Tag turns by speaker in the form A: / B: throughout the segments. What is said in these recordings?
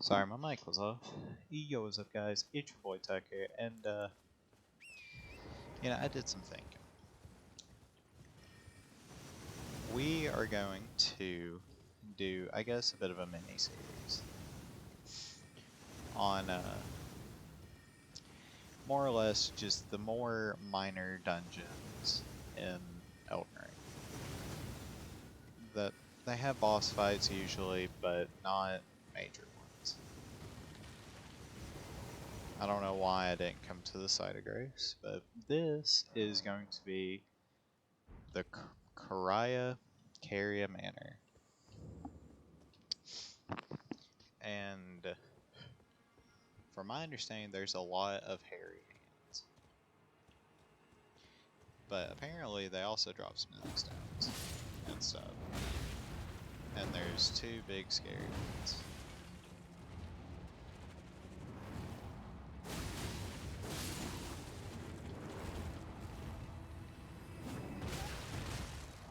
A: Sorry, my mic was off. Yo, what's up, guys? It's your boy Tech here, and I did some thinking. We are going to do, I guess, a bit of a mini series on more or less just the more minor dungeons in Elden Ring. That they have boss fights usually, but not major ones. I don't know why I didn't come to the site of grace, but this is going to be the Caria Manor. And from my understanding, there's a lot of hairy hands. But apparently they also drop smithing stones and stuff. And there's two big scary ones.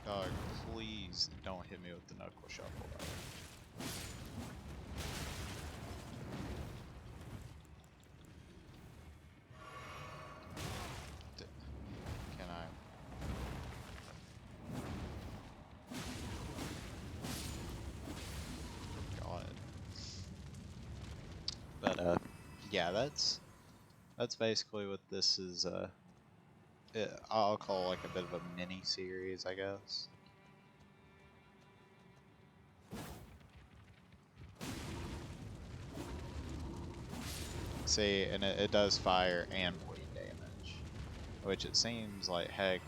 A: Dog, please don't hit me with the knuckle shuffle. Can I? God. But yeah, that's basically what this is. I'll call like a bit of a mini series, I guess. See, and it does fire and bleed damage, which it seems like, heck,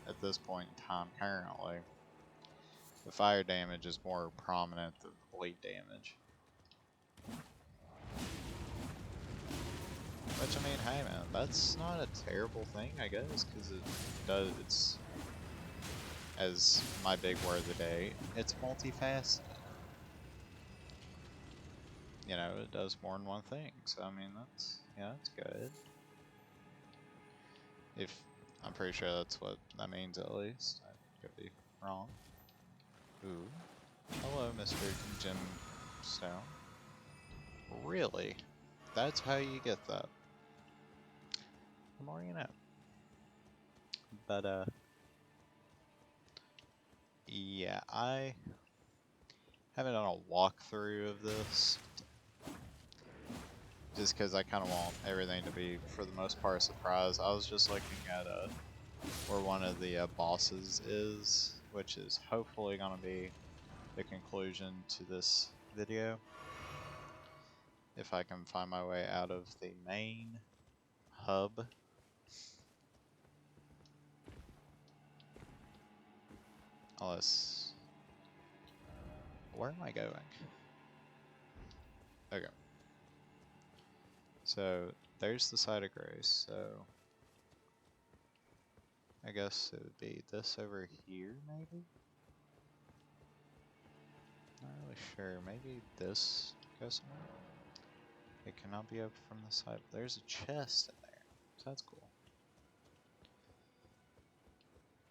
A: at this point in time currently, the fire damage is more prominent than the bleed damage. Which, I mean, hey man, that's not a terrible thing, I guess, because it's, as my big word of the day, it's multifaceted. You know, it does more than one thing, so I mean, that's good. I'm pretty sure that's what that means, at least. I could be wrong. Ooh. Hello, Mr. Gemstone. Really? That's how you get that. The more you know. But, yeah, I haven't done a walkthrough of this. Just because I kind of want everything to be, for the most part, a surprise. I was just looking at where one of the bosses is, which is hopefully going to be the conclusion to this video. If I can find my way out of the main hub. Unless... Where am I going? Okay. So, there's the site of grace, so... I guess it would be this over here, maybe? Not really sure. Maybe this goes somewhere? It cannot be opened from the side, but there's a chest in there, so that's cool.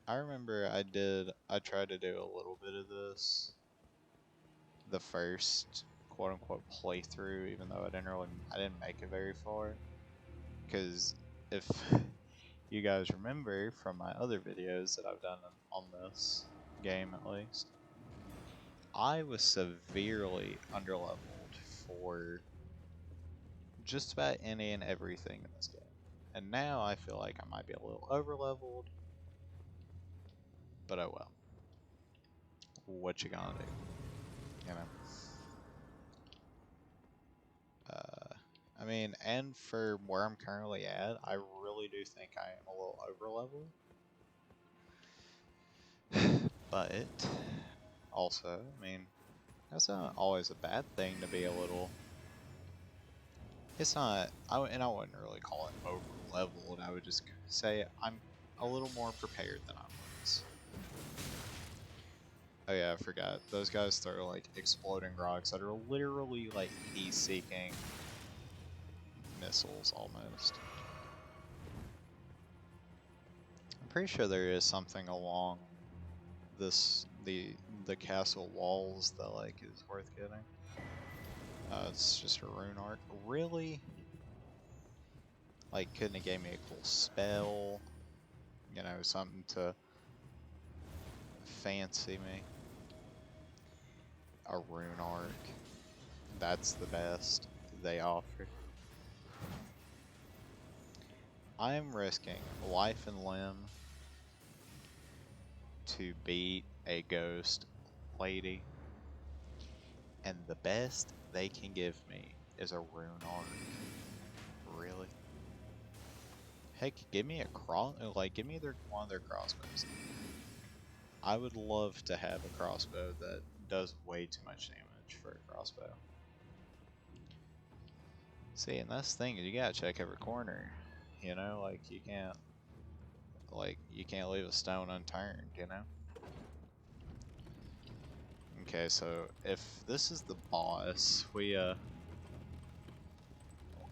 A: I remember I tried to do a little bit of this the first quote-unquote playthrough, even though I didn't make it very far. Because if you guys remember from my other videos that I've done on this game, at least, I was severely underleveled for just about any and everything in this game. And now I feel like I might be a little overleveled, but oh well. What you gonna do? You know? I mean, and for where I'm currently at, I really do think I am a little overleveled. But also, I mean, that's not always a bad thing to be a little. It's not, and I wouldn't really call it over-leveled. I would just say I'm a little more prepared than I was. Oh yeah, I forgot. Those guys throw like exploding rocks that are literally like heat-seeking missiles almost. I'm pretty sure there is something along the castle walls that like is worth getting. It's just a rune arc. Really? Like, couldn't have gave me a cool spell? You know, something to fancy me. A rune arc. That's the best they offer. I'm risking life and limb to beat a ghost lady, and the best they can give me is a rune arc. Really? Heck, give me a give me one of their crossbows. I would love to have a crossbow that does way too much damage for a crossbow. See, and that's the thing, you gotta check every corner. You know, like you can't leave a stone unturned, you know? Okay, so if this is the boss,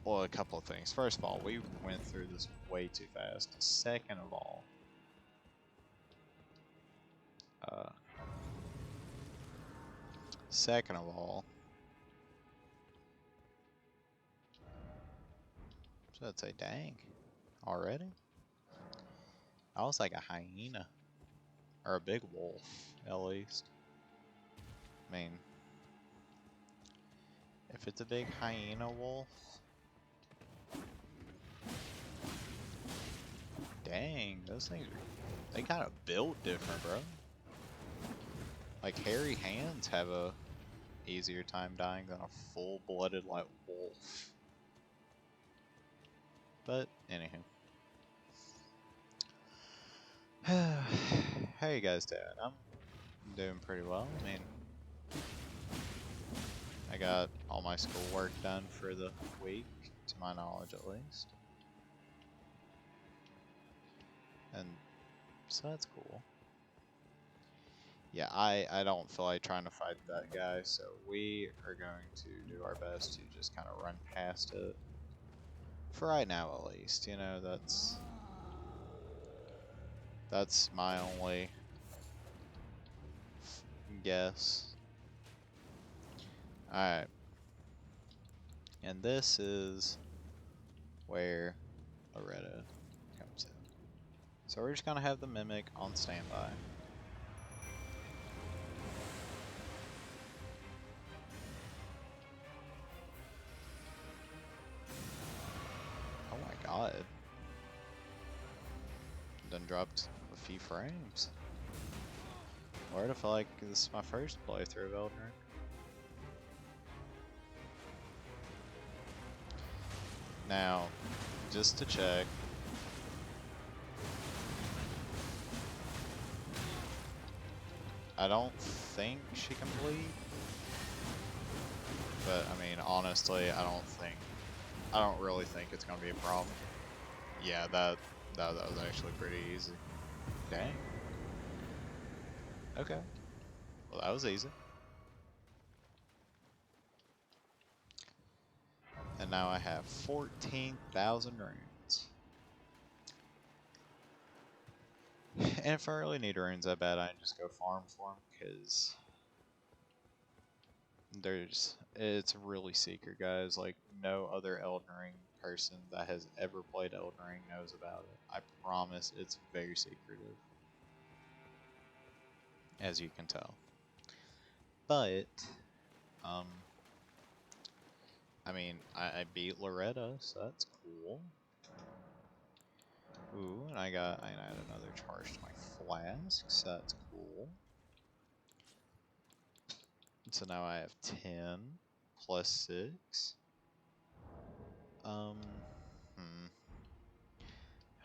A: well, a couple of things. First of all, we went through this way too fast. Second of all, uh, second of all, so I'd say, dang, already? I was like a hyena. Or a big wolf, at least. I mean, if it's a big hyena wolf, dang, those things they kind of built different, bro. Like, hairy hands have a easier time dying than a full-blooded, like, wolf. But, anywho. How you guys doing? I'm doing pretty well. I mean, I got all my schoolwork done for the week, to my knowledge at least. And so that's cool. Yeah, I don't feel like trying to fight that guy, so we are going to do our best to just kind of run past it. For right now, at least. You know, that's my only guess. Alright. And this is where Loretta comes in. So we're just going to have the Mimic on standby. Oh my god. Done dropped a few frames. Lord, I feel like this is my first playthrough of Elden Ring. Now, just to check. I don't think she can bleed. But, I mean, honestly, I don't really think it's gonna be a problem. Yeah, that was actually pretty easy. Dang. Okay. Well, that was easy. And now I have 14,000 runes. And if I really need runes, I bet I just go farm for them, because it's really secret, guys. Like, no other Elden Ring person that has ever played Elden Ring knows about it. I promise it's very secretive, as you can tell. But, I mean, I beat Loretta, so that's cool. Ooh, and I add another charge to my flask, so that's cool. So now I have 10 plus 6. Hmm.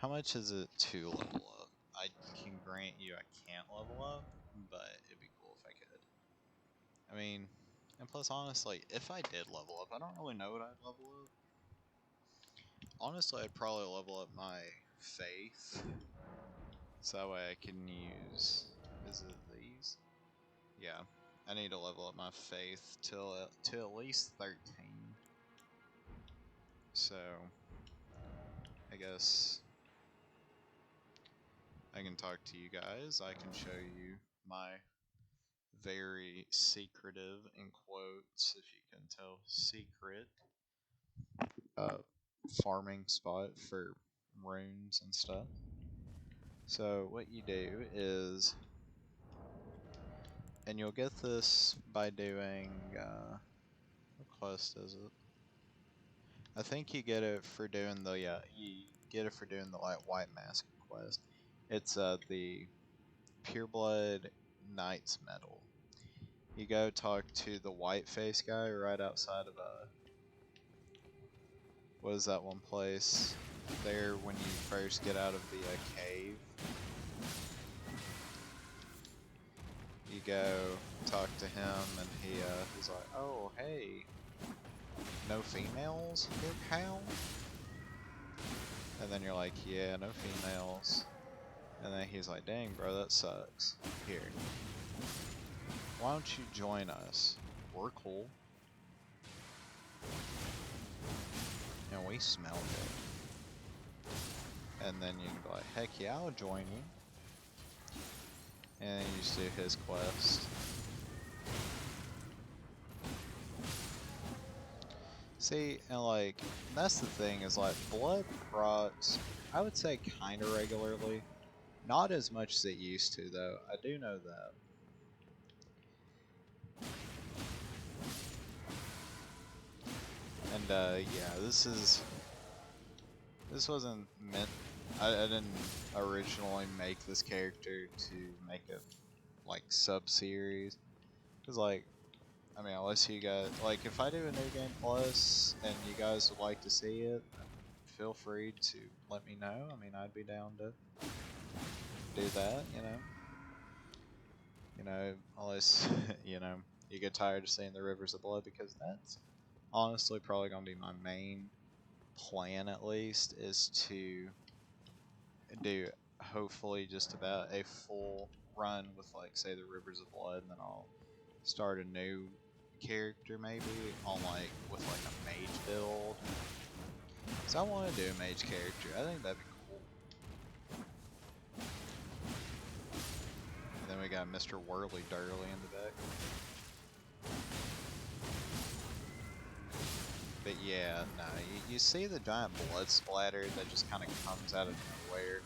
A: How much is it to level up? I can grant you I can't level up, but it'd be cool if I could. I mean, and plus, honestly, if I did level up, I don't really know what I'd level up. Honestly, I'd probably level up my faith, so that way I can use. Is it these? Yeah, I need to level up my faith to at least 13. So, I guess I can talk to you guys. I can show you my very secretive, in quotes, if you can tell, secret uh, farming spot for runes and stuff. So what you do is, and you'll get this by doing, what quest is it? I think you get it for doing the, yeah, you get it for doing the like white mask quest. It's the Pureblood Knight's Medal. You go talk to the white face guy right outside of what is that one place there when you first get out of the cave. You go talk to him and he's like, oh hey, no females here, pal? And then you're like, yeah, no females. And then he's like, dang bro, that sucks. Here, why don't you join us? We're cool. And we smelled it. And then you can be like, heck yeah, I'll join you. And you just do his quest. See, and like, that's the thing, is like, blood procs, I would say kinda regularly. Not as much as it used to, though. I do know that. And, yeah, this wasn't meant, I didn't originally make this character to make a, like, sub-series. Because, like, I mean, unless you guys, like, if I do a New Game Plus, and you guys would like to see it, then feel free to let me know. I mean, I'd be down to do that, you know? You know, unless, you know, you get tired of seeing the Rivers of Blood, because that's honestly probably going to be my main plan, at least, is to do hopefully just about a full run with, like, say, the Rivers of Blood, and then I'll start a new character maybe on, like, with like a mage build. So I want to do a mage character. I think that'd be cool. And then we got Mr. Whirly Durly in the back. But yeah, no, you see the giant blood splatter that just kind of comes out of nowhere.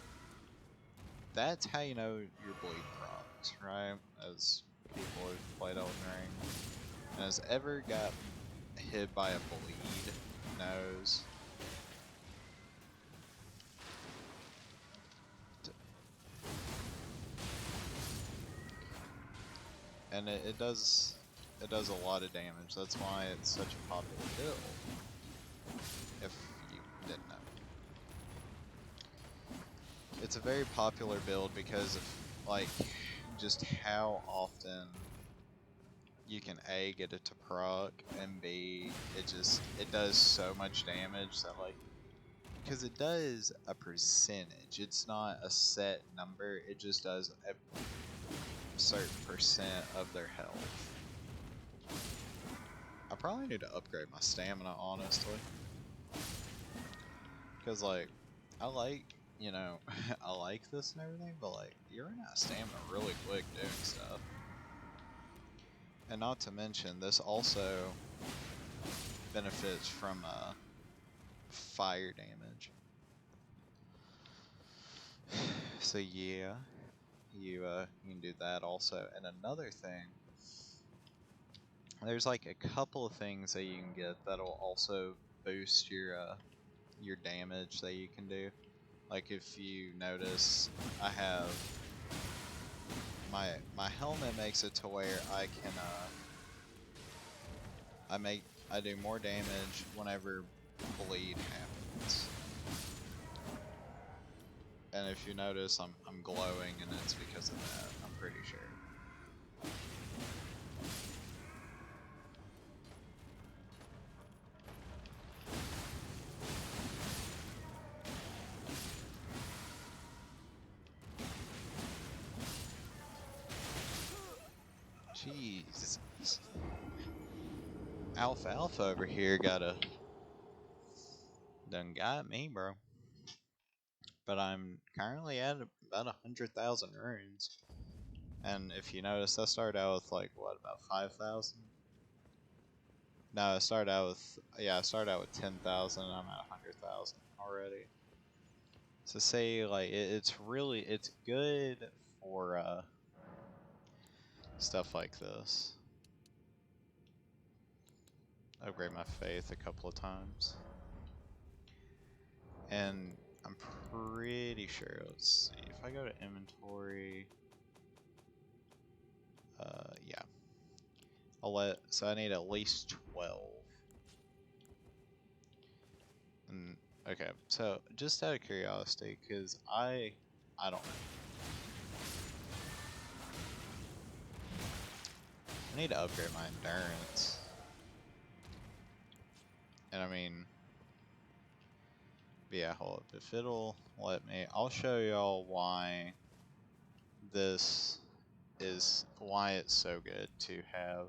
A: That's how you know your bleed procs, right? As people who've played Elden Ring and has ever got hit by a bleed knows. And it does a lot of damage. That's why it's such a popular build. If you didn't know, it's a very popular build because of like just how often you can A, get it to proc, and B, it does so much damage that, like, because it does a percentage. It's not a set number. It just does a certain percent of their health. I probably need to upgrade my stamina, honestly. Because, like, I like, you know, I like this and everything, but, like, you're running out of stamina really quick doing stuff. And not to mention, this also benefits from fire damage. So yeah, you can do that also. And another thing, there's like a couple of things that you can get that'll also boost your damage that you can do. Like if you notice, I have my helmet makes it to where I can I do more damage whenever bleed happens. And if you notice, I'm glowing, and it's because of that. I'm pretty sure. Jeez. Alfalfa over here done got me, bro. But I'm currently at about 100,000 runes. And if you notice, I started out with like, what, about 5,000? No, I started out with, yeah, I started out with 10,000. I'm at 100,000 already. So say like it's really it's good for stuff like this. Upgrade my faith a couple of times, and I'm pretty sure. Let's see if I go to inventory. Yeah, so I need at least 12. And okay, so just out of curiosity, because I don't know. I need to upgrade my endurance. And I mean, yeah, hold up. If it'll let me, I'll show y'all why why it's so good to have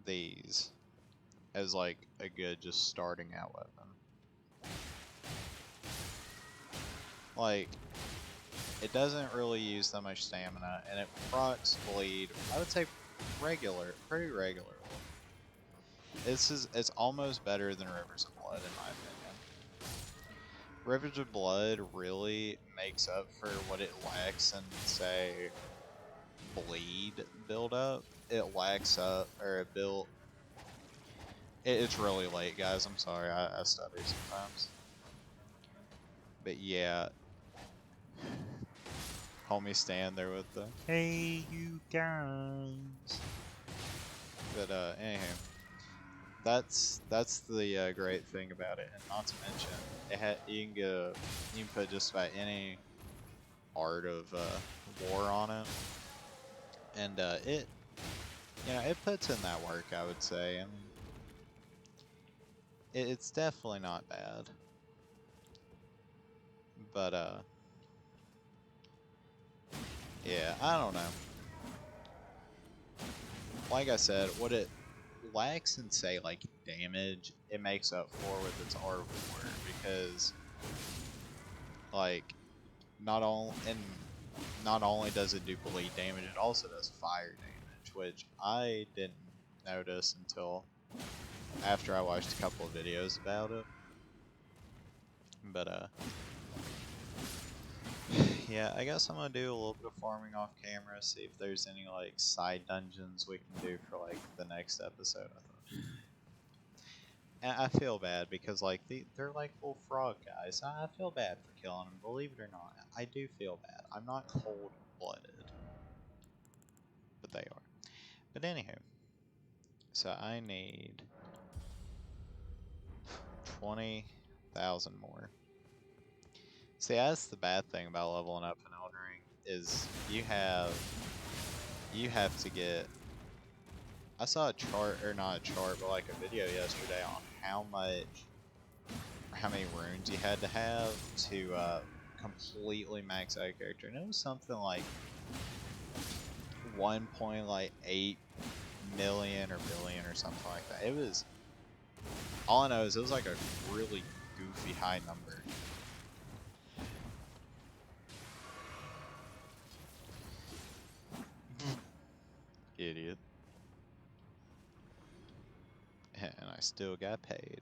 A: these as like a good just starting out weapon. Like, it doesn't really use that much stamina, and it procs bleed, I would say pretty regularly. It's almost better than Rivers of Blood in my opinion. Rivers of Blood really makes up for what it lacks in, say, bleed build-up. It lacks up, or a build. It's really late, guys. I'm sorry. I stutter sometimes. But yeah, homie stand there with the "Hey, you guys." But anyhow, that's the great thing about it, and not to mention, you can you can put just about any art of war on it, and it it puts in that work. I would say. I mean, it's definitely not bad, but yeah, I don't know. Like I said, what it lacks in, say, like damage, it makes up for with its art of war, because like not only does it do bleed damage, it also does fire damage, which I didn't notice until after I watched a couple of videos about it. But yeah, I guess I'm gonna do a little bit of farming off camera, see if there's any like side dungeons we can do for like the next episode. I thought. And I feel bad because like they're like little frog guys. I feel bad for killing them. Believe it or not, I do feel bad. I'm not cold-blooded, but they are. But anywho, so I need 20,000 more. See, that's the bad thing about leveling up in Elden Ring is you have to get. I saw a chart, or not a chart, but like a video yesterday on how many runes you had to have to completely max out your character, and it was something like 1.8 million or billion or something like that. It was, all I know is it was like a really goofy high number. Idiot. And I still got paid.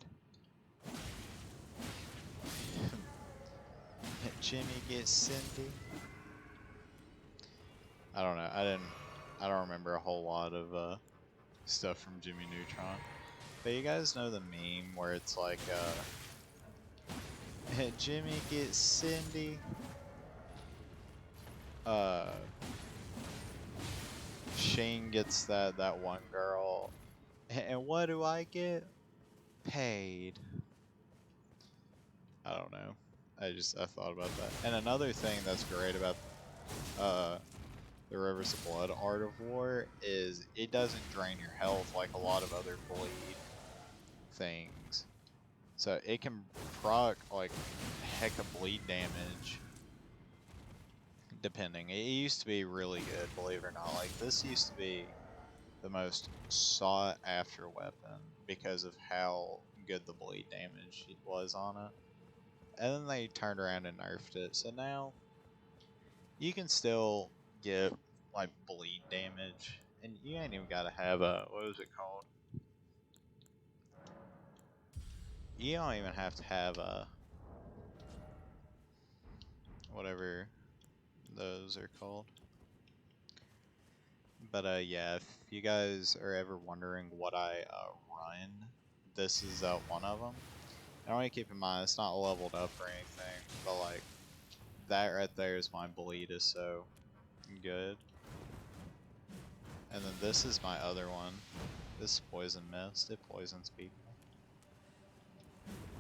A: Jimmy gets Cindy. I don't know. I don't remember a whole lot of stuff from Jimmy Neutron. But you guys know the meme where it's like Jimmy gets Cindy. Shane gets that one girl. And what do I get? Paid. I don't know. I thought about that. And another thing that's great about the Rivers of Blood Art of War is it doesn't drain your health like a lot of other bleed things. So it can proc like heck of bleed damage depending. It used to be really good, believe it or not. Like this used to be the most sought after weapon because of how good the bleed damage was on it. And then they turned around and nerfed it. So now you can still get like bleed damage, and you ain't even gotta have a, what was it called? You don't even have to have whatever those are called. But yeah, if you guys are ever wondering what I run, this is one of them. I want to keep in mind it's not leveled up or anything, but like that right there is why bleed is so good. And then this is my other one. This poison mist, it poisons people.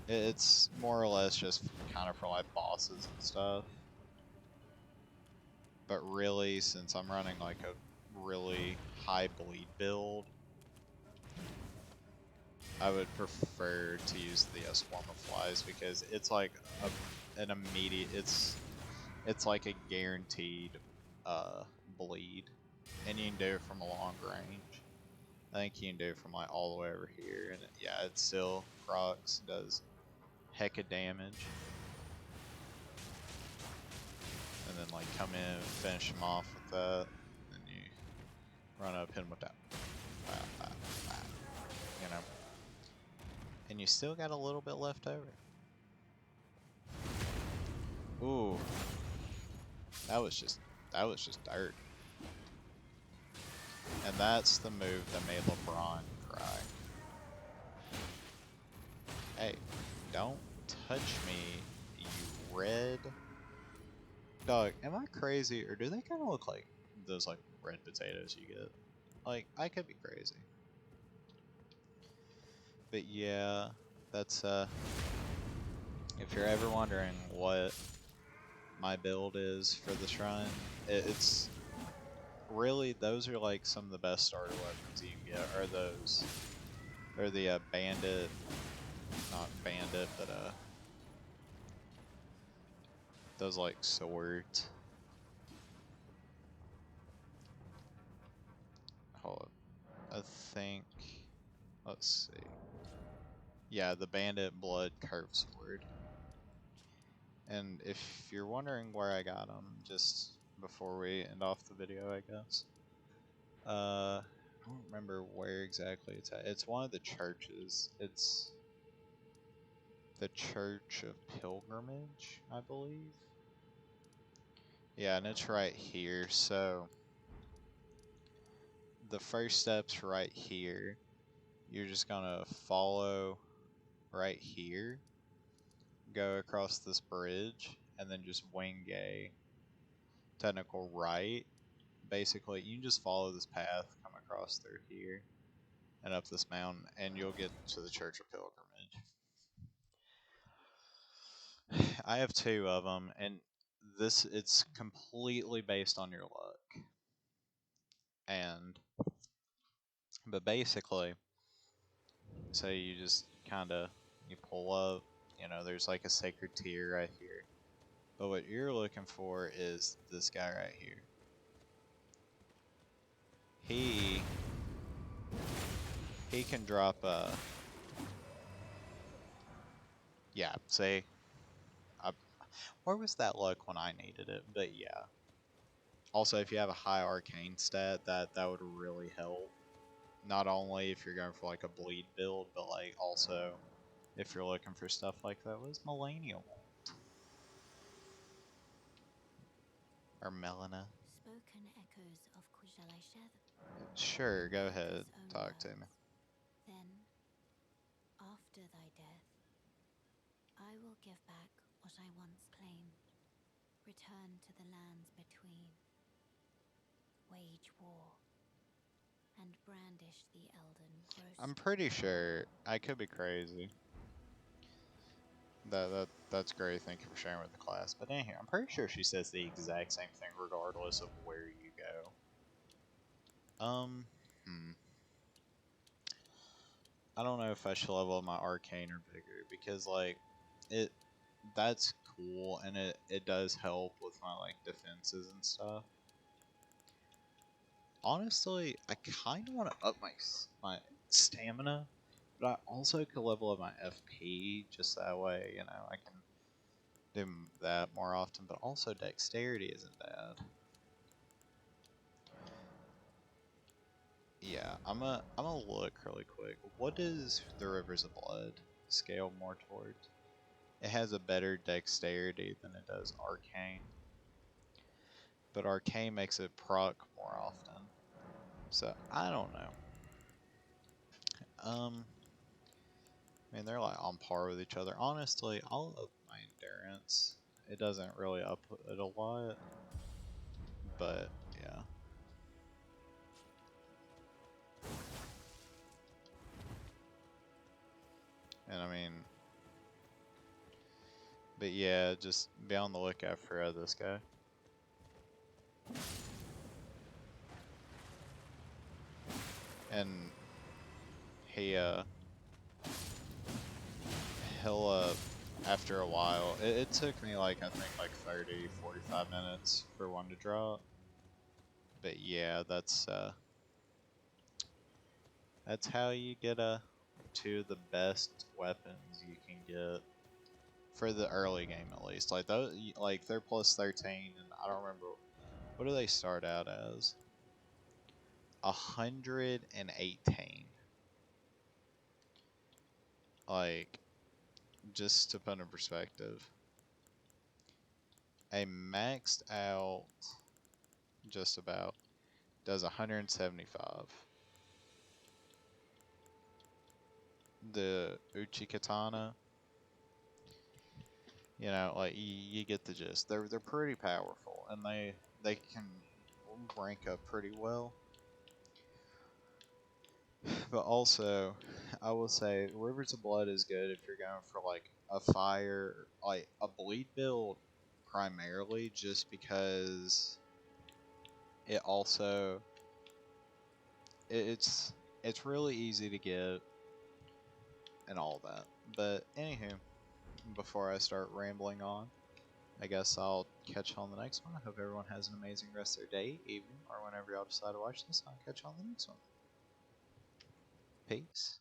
A: It's more or less just kind of for like bosses and stuff. But really, since I'm running like a really high bleed build, I would prefer to use the swarm of flies because it's like an immediate. It's like a guaranteed bleed, and you can do it from a long range. I think you can do it from like all the way over here, and yeah, it still procs, does heck of damage, and then like come in and finish him off with that, and you run up, hit him with that, you know, and you still got a little bit left over. Ooh, that was just dirt. And that's the move that made LeBron cry. Hey, don't touch me, you red. Dog, am I crazy, or do they kind of look like those like red potatoes you get? Like, I could be crazy. But yeah, that's if you're ever wondering what my build is for this run, it's really, those are like some of the best starter weapons you can get, are those. They're the bandit, not bandit, but those like swords. Hold up. I think, let's see. Yeah, the bandit blood curved sword. And if you're wondering where I got them, just before we end off the video, I guess. I don't remember where exactly it's at. It's one of the churches. It's the Church of Pilgrimage, I believe. Yeah, and it's right here. So the first step's right here. You're just gonna follow right here, go across this bridge, and then just wing a technical right. Basically, you can just follow this path, come across through here, and up this mountain, and you'll get to the Church of Pilgrimage. I have two of them, and it's completely based on your luck. But basically, say you just you pull up, there's like a sacred tier right here. But what you're looking for is this guy right here. He can drop yeah, say where was that luck when I needed it? But yeah. Also, if you have a high arcane stat, that would really help. Not only if you're going for like a bleed build, but like also if you're looking for stuff like that. Was Millennial or Melina?
B: Spoken echoes of shall I share them?
A: Sure, go ahead.
B: His own
A: Talk to
B: words.
A: me.
B: Then, after thy death, I will give back what I once claimed. Return to the lands between. Wage war. And brandish the Elden
A: I'm
B: grosstone.
A: pretty sure, I could be crazy. That's great. Thank you for sharing with the class. But anyhow, I'm pretty sure she says the exact same thing regardless of where you go. Hmm. I don't know if I should level up my arcane or vigor because like it that's cool and it does help with my like defenses and stuff. Honestly, I kind of want to up my stamina, but I also could level up my FP just that way, I can do that more often. But also dexterity isn't bad. Yeah, I'm gonna look really quick. What is the Rivers of Blood? scale more towards. It has a better dexterity than it does arcane, but arcane makes it proc more often. So I don't know. I mean they're like on par with each other. Honestly, I'll up my endurance. It doesn't really up it a lot, but yeah. And I mean, but yeah, just be on the lookout for this guy. And he he'll after a while, it took me like I think like 30, 45 minutes for one to drop. But yeah, that's how you get two of the best weapons you can get for the early game at least. Like those, like they're plus 13, and I don't remember what do they start out as. 118. Like just to put in perspective, a maxed out just about does 175. The Uchi Katana, like you get the gist. They're pretty powerful, and they can rank up pretty well. But also, I will say Rivers of Blood is good if you're going for like a fire, like a bleed build, primarily just because it also it's really easy to get and all that. But anywho, before I start rambling on, I guess I'll catch you on the next one. I hope everyone has an amazing rest of their day, evening, or whenever y'all decide to watch this. I'll catch you on the next one. Peace.